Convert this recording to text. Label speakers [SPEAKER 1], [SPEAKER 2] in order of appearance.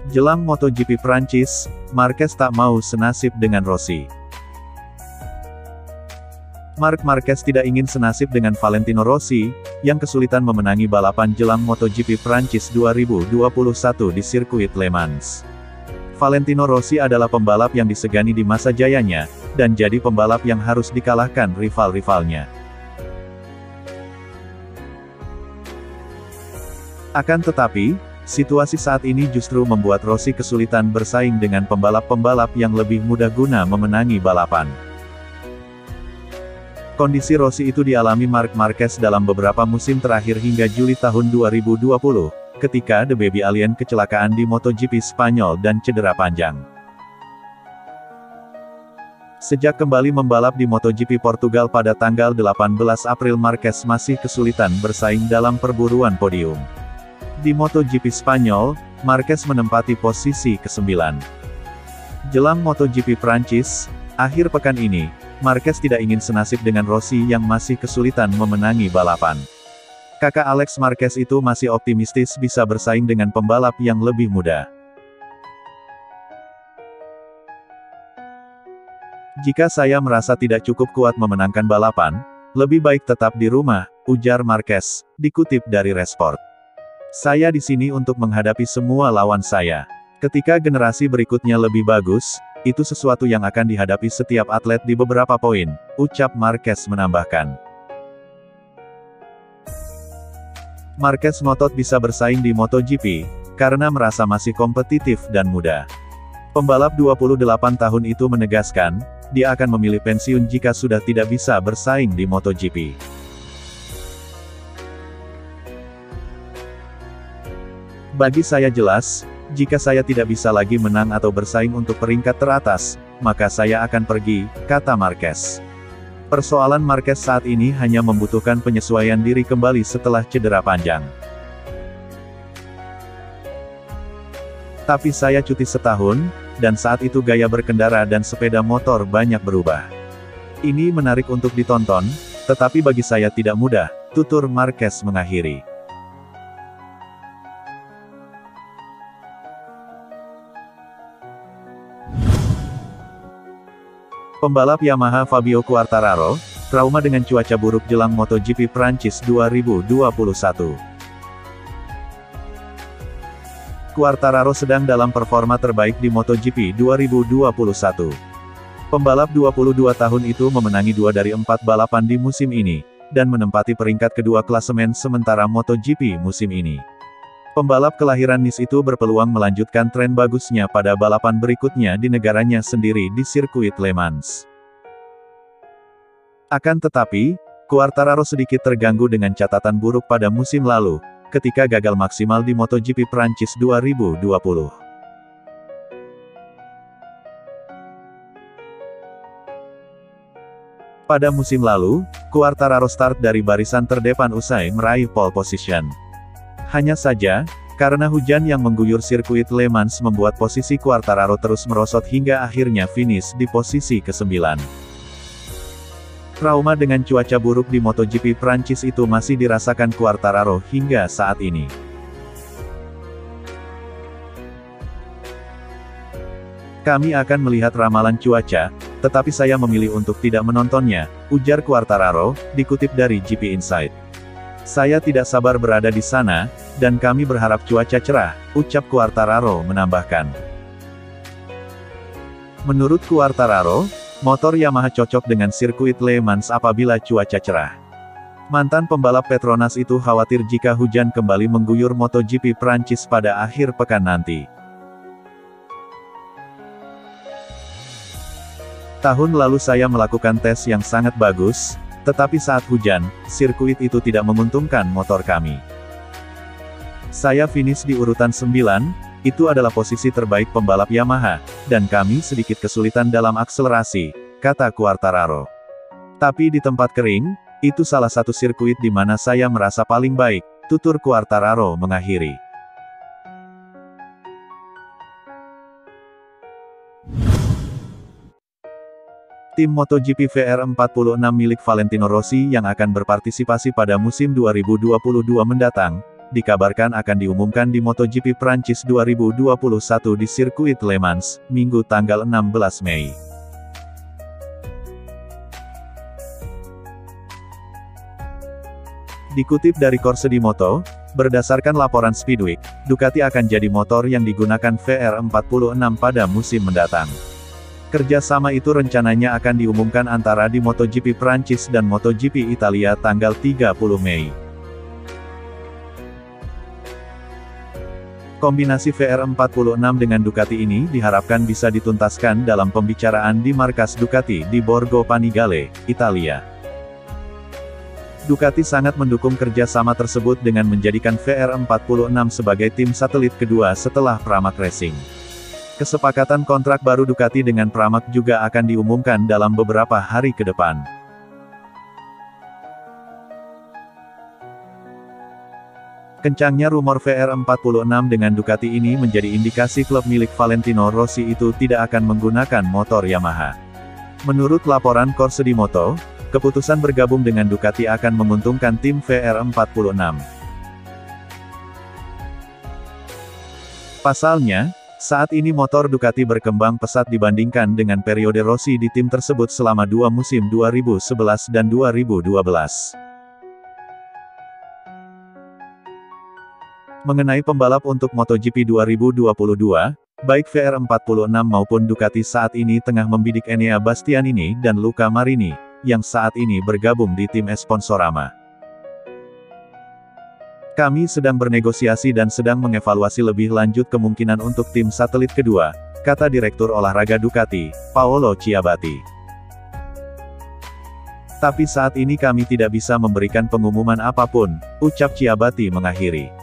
[SPEAKER 1] Jelang MotoGP Prancis, Marquez tak mau senasib dengan Rossi. Marc Marquez tidak ingin senasib dengan Valentino Rossi, yang kesulitan memenangi balapan jelang MotoGP Prancis 2021 di sirkuit Le Mans. Valentino Rossi adalah pembalap yang disegani di masa jayanya, dan jadi pembalap yang harus dikalahkan rival-rivalnya. Akan tetapi, situasi saat ini justru membuat Rossi kesulitan bersaing dengan pembalap-pembalap yang lebih mudah guna memenangi balapan. Kondisi Rossi itu dialami Marc Marquez dalam beberapa musim terakhir hingga Juli tahun 2020, ketika The Baby Alien kecelakaan di MotoGP Spanyol dan cedera panjang. Sejak kembali membalap di MotoGP Portugal pada tanggal 18 April, Marquez masih kesulitan bersaing dalam perburuan podium. Di MotoGP Spanyol, Marquez menempati posisi ke-9. Jelang MotoGP Prancis, akhir pekan ini, Marquez tidak ingin senasib dengan Rossi yang masih kesulitan memenangi balapan. Kakak Alex Marquez itu masih optimistis bisa bersaing dengan pembalap yang lebih muda. "Jika saya merasa tidak cukup kuat memenangkan balapan, lebih baik tetap di rumah," ujar Marquez, dikutip dari Resport. "Saya di sini untuk menghadapi semua lawan saya. Ketika generasi berikutnya lebih bagus, itu sesuatu yang akan dihadapi setiap atlet di beberapa poin," ucap Marquez menambahkan. Marquez ngotot bisa bersaing di MotoGP, karena merasa masih kompetitif dan muda. Pembalap 28 tahun itu menegaskan, dia akan memilih pensiun jika sudah tidak bisa bersaing di MotoGP. "Bagi saya jelas, jika saya tidak bisa lagi menang atau bersaing untuk peringkat teratas, maka saya akan pergi," kata Marquez. Persoalan Marquez saat ini hanya membutuhkan penyesuaian diri kembali setelah cedera panjang. "Tapi saya cuti setahun, dan saat itu gaya berkendara dan sepeda motor banyak berubah. Ini menarik untuk ditonton, tetapi bagi saya tidak mudah," tutur Marquez mengakhiri. Pembalap Yamaha Fabio Quartararo, trauma dengan cuaca buruk jelang MotoGP Prancis 2021. Quartararo sedang dalam performa terbaik di MotoGP 2021. Pembalap 22 tahun itu memenangi 2 dari 4 balapan di musim ini, dan menempati peringkat kedua klasemen sementara MotoGP musim ini. Pembalap kelahiran Nice itu berpeluang melanjutkan tren bagusnya pada balapan berikutnya di negaranya sendiri di sirkuit Le Mans. Akan tetapi, Quartararo sedikit terganggu dengan catatan buruk pada musim lalu, ketika gagal maksimal di MotoGP Prancis 2020. Pada musim lalu, Quartararo start dari barisan terdepan usai meraih pole position. Hanya saja, karena hujan yang mengguyur sirkuit Le Mans membuat posisi Quartararo terus merosot hingga akhirnya finish di posisi ke-9. Trauma dengan cuaca buruk di MotoGP Prancis itu masih dirasakan Quartararo hingga saat ini. "Kami akan melihat ramalan cuaca, tetapi saya memilih untuk tidak menontonnya," ujar Quartararo, dikutip dari GP Insight. "Saya tidak sabar berada di sana, dan kami berharap cuaca cerah," ucap Quartararo menambahkan. Menurut Quartararo, motor Yamaha cocok dengan sirkuit Le Mans apabila cuaca cerah. Mantan pembalap Petronas itu khawatir jika hujan kembali mengguyur MotoGP Prancis pada akhir pekan nanti. "Tahun lalu saya melakukan tes yang sangat bagus, tetapi saat hujan, sirkuit itu tidak menguntungkan motor kami. Saya finish di urutan 9, itu adalah posisi terbaik pembalap Yamaha, dan kami sedikit kesulitan dalam akselerasi," kata Quartararo. "Tapi di tempat kering, itu salah satu sirkuit di mana saya merasa paling baik," tutur Quartararo mengakhiri. Tim MotoGP VR46 milik Valentino Rossi yang akan berpartisipasi pada musim 2022 mendatang, dikabarkan akan diumumkan di MotoGP Prancis 2021 di sirkuit Le Mans, Minggu tanggal 16 Mei. Dikutip dari Corse di Moto, berdasarkan laporan Speedweek, Ducati akan jadi motor yang digunakan VR46 pada musim mendatang. Kerjasama itu rencananya akan diumumkan antara di MotoGP Prancis dan MotoGP Italia tanggal 30 Mei. Kombinasi VR46 dengan Ducati ini diharapkan bisa dituntaskan dalam pembicaraan di markas Ducati di Borgo Panigale, Italia. Ducati sangat mendukung kerjasama tersebut dengan menjadikan VR46 sebagai tim satelit kedua setelah Pramac Racing. Kesepakatan kontrak baru Ducati dengan Pramac juga akan diumumkan dalam beberapa hari ke depan. Kencangnya rumor VR46 dengan Ducati ini menjadi indikasi klub milik Valentino Rossi itu tidak akan menggunakan motor Yamaha. Menurut laporan Corse di Moto, keputusan bergabung dengan Ducati akan menguntungkan tim VR46. Pasalnya, saat ini motor Ducati berkembang pesat dibandingkan dengan periode Rossi di tim tersebut selama 2 musim 2011 dan 2012. Mengenai pembalap untuk MotoGP 2022, baik VR46 maupun Ducati saat ini tengah membidik Enea Bastianini dan Luca Marini, yang saat ini bergabung di tim Sponsorama. Kami sedang bernegosiasi dan sedang mengevaluasi lebih lanjut kemungkinan untuk tim satelit kedua, kata Direktur Olahraga Ducati, Paolo Chiabatti. Tapi saat ini kami tidak bisa memberikan pengumuman apapun, ucap Chiabatti mengakhiri.